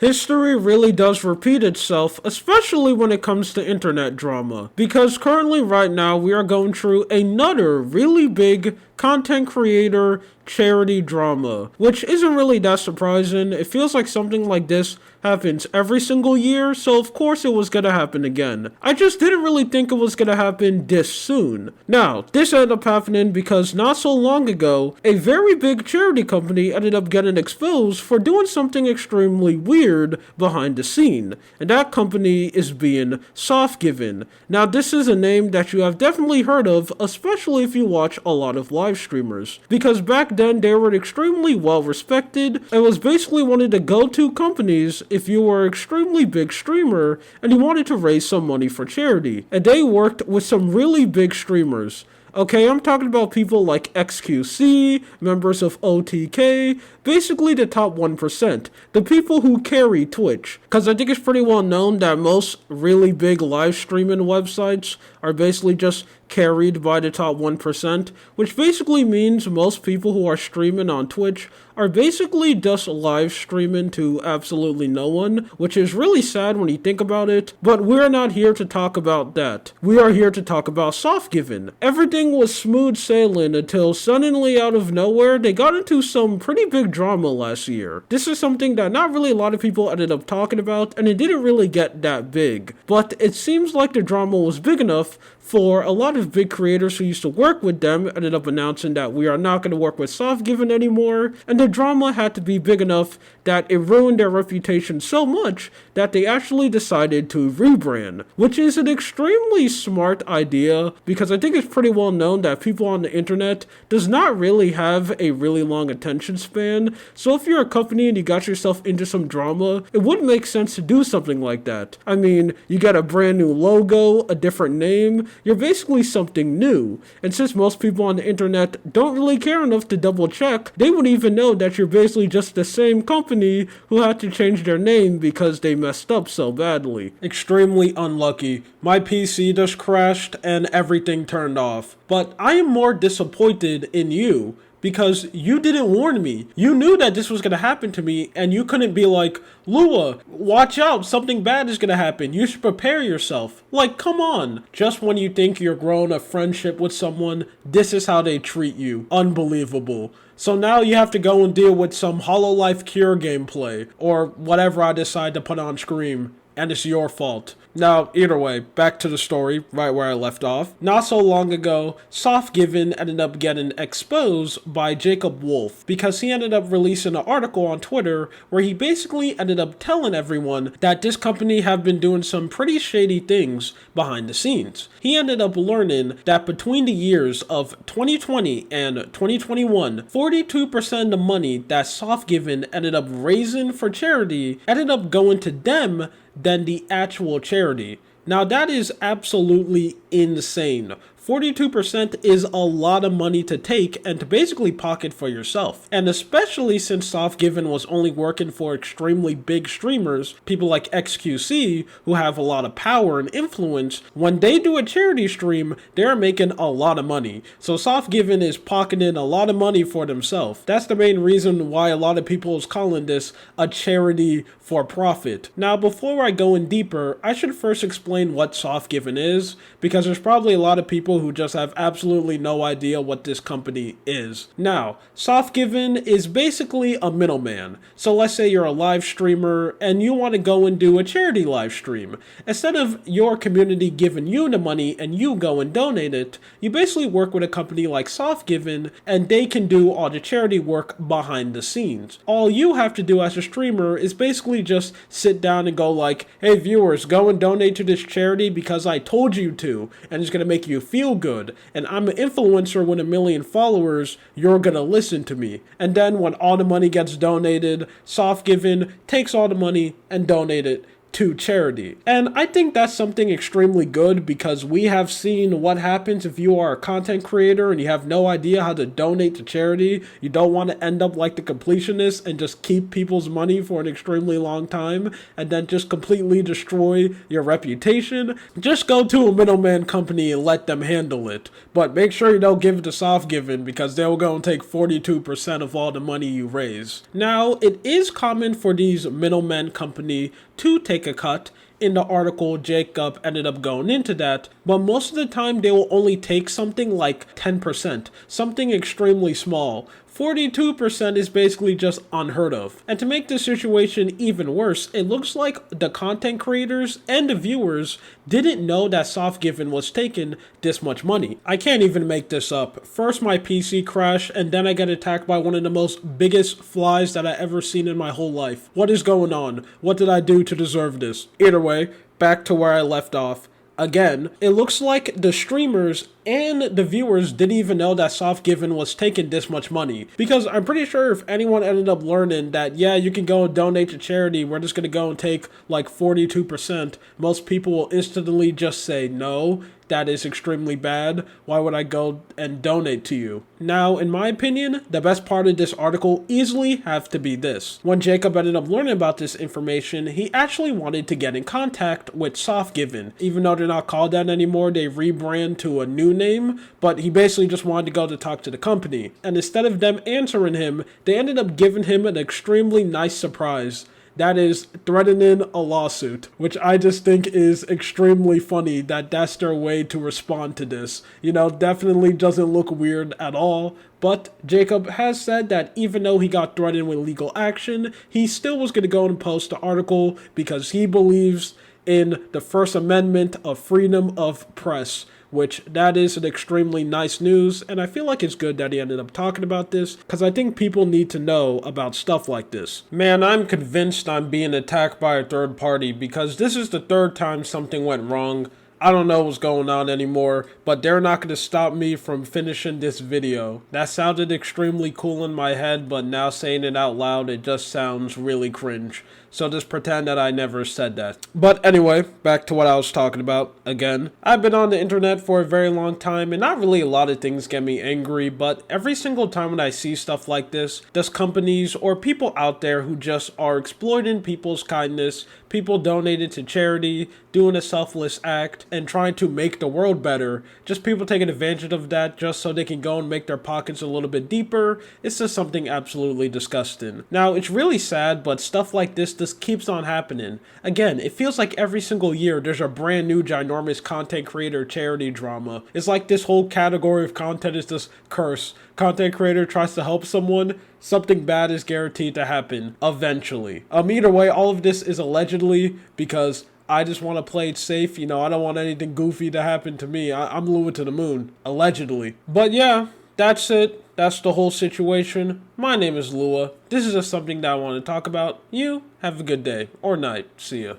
History really does repeat itself, especially when it comes to internet drama. Because currently, right now, we are going through another really big content creator charity drama, which isn't really that surprising. It feels like something like this happens every single year, so of course it was gonna happen again. I just didn't really think it was gonna happen this soon. Now, this ended up happening because not so long ago, a very big charity company ended up getting exposed for doing something extremely weird behind the scene, and that company is being Softgiven. Now, this is a name that you have definitely heard of, especially if you watch a lot of live streamers, because back then they were extremely well respected and was basically one of the go-to companies if you were an extremely big streamer and you wanted to raise some money for charity. And they worked with some really big streamers. Okay, I'm talking about people like XQC, members of OTK, basically the top 1%, the people who carry Twitch. Because I think it's pretty well known that most really big live streaming websites are basically just carried by the top 1%, which basically means most people who are streaming on Twitch are basically just live streaming to absolutely no one, which is really sad when you think about it, but we're not here to talk about that. We are here to talk about Softgiven. Everything was smooth sailing until suddenly out of nowhere, they got into some pretty big drama last year. This is something that not really a lot of people ended up talking about, and it didn't really get that big, but it seems like the drama was big enough for a lot of big creators who used to work with them ended up announcing that we are not going to work with Softgiven anymore, and the drama had to be big enough that it ruined their reputation so much that they actually decided to rebrand, which is an extremely smart idea because I think it's pretty well known that people on the internet does not really have a really long attention span, so if you're a company and you got yourself into some drama, it would make sense to do something like that. I mean, you got a brand new logo, a different name, you're basically something new, and since most people on the internet don't really care enough to double check, they would even know that you're basically just the same company who had to change their name because they messed up so badly. Extremely unlucky. My PC just crashed and everything turned off. But I am more disappointed in you because you didn't warn me. You knew that this was going to happen to me, and you couldn't be like, Lua, watch out, something bad is going to happen. You should prepare yourself. Like, come on. Just when you think you're growing a friendship with someone, this is how they treat you. Unbelievable. So now you have to go and deal with some Hololive Cure gameplay, or whatever I decide to put on screen, and it's your fault. Now, either way, back to the story, right where I left off. Not so long ago, Softgiven ended up getting exposed by Jacob Wolf because he ended up releasing an article on Twitter where he basically ended up telling everyone that this company have been doing some pretty shady things behind the scenes. He ended up learning that between the years of 2020 and 2021, 42% of the money that Softgiven ended up raising for charity ended up going to them than the actual charity. Now that is absolutely insane. 42% is a lot of money to take and to basically pocket for yourself. And especially since Softgiven was only working for extremely big streamers, people like XQC, who have a lot of power and influence, when they do a charity stream, they're making a lot of money. So Softgiven is pocketing a lot of money for themselves. That's the main reason why a lot of people is calling this a charity for profit. Now, before I go in deeper, I should first explain what Softgiven is, because there's probably a lot of people who just have absolutely no idea what this company is. Now, Softgiven is basically a middleman. So let's say you're a live streamer and you want to go and do a charity live stream. Instead of your community giving you the money and you go and donate it, you basically work with a company like Softgiven and they can do all the charity work behind the scenes. All you have to do as a streamer is basically just sit down and go like, hey viewers, go and donate to this charity because I told you to, and it's going to make you feel good, and I'm an influencer with 1 million followers, you're gonna listen to me. And then when all the money gets donated, Softgiven takes all the money and donate it to charity. And I think that's something extremely good because we have seen what happens if you are a content creator and you have no idea how to donate to charity. You don't want to end up like the completionist and just keep people's money for an extremely long time and then just completely destroy your reputation. Just go to a middleman company and let them handle it. But make sure you don't give it to SoftGiven because they'll go and take 42% of all the money you raise. Now, it is common for these middlemen company to take a cut. In the article, Jacob ended up going into that, but most of the time they will only take something like 10%, something extremely small. 42% is basically just unheard of. And to make the situation even worse, it looks like the content creators and the viewers didn't know that SoftGiven was taking this much money. I can't even make this up. First my PC crashed, and then I get attacked by one of the most biggest flies that I ever seen in my whole life. What is going on? What did I do to deserve this? Either way, back to where I left off. Again, it looks like the streamers and the viewers didn't even know that SoftGiven was taking this much money. Because I'm pretty sure if anyone ended up learning that, yeah, you can go and donate to charity, we're just going to go and take like 42%, most people will instantly just say no. That is extremely bad. Why would I go and donate to you? Now, in my opinion, the best part of this article easily have to be this. When Jacob ended up learning about this information, he actually wanted to get in contact with SoftGiven. Even though they're not called that anymore, they rebrand to a new name, but he basically just wanted to go to talk to the company. And instead of them answering him, they ended up giving him an extremely nice surprise. That is threatening a lawsuit, which I just think is extremely funny that that's their way to respond to this. You know, definitely doesn't look weird at all. But Jacob has said that even though he got threatened with legal action, he still was going to go and post the article because he believes in the First Amendment of freedom of press, which that is an extremely nice news, and I feel like it's good that he ended up talking about this, because I think people need to know about stuff like this. Man, I'm convinced I'm being attacked by a third party, because this is the third time something went wrong. I don't know what's going on anymore, but they're not going to stop me from finishing this video. That sounded extremely cool in my head, but now saying it out loud, it just sounds really cringe. So just pretend that I never said that. But anyway, back to what I was talking about again. I've been on the internet for a very long time, and not really a lot of things get me angry, but every single time when I see stuff like this, there's companies or people out there who just are exploiting people's kindness, people donated to charity, doing a selfless act, and trying to make the world better. Just people taking advantage of that just so they can go and make their pockets a little bit deeper. It's just something absolutely disgusting. Now, it's really sad, but stuff like this keeps on happening. Again, it feels like every single year there's a brand new ginormous content creator charity drama. It's like this whole category of content is this curse. Content creator tries to help someone, something bad is guaranteed to happen eventually. Either way, all of this is allegedly because I just want to play it safe. You know, I don't want anything goofy to happen to me. I'm Lua to the moon, allegedly. But yeah, that's it. That's the whole situation. My name is Lua. This is just something that I want to talk about. You have a good day or night. See ya.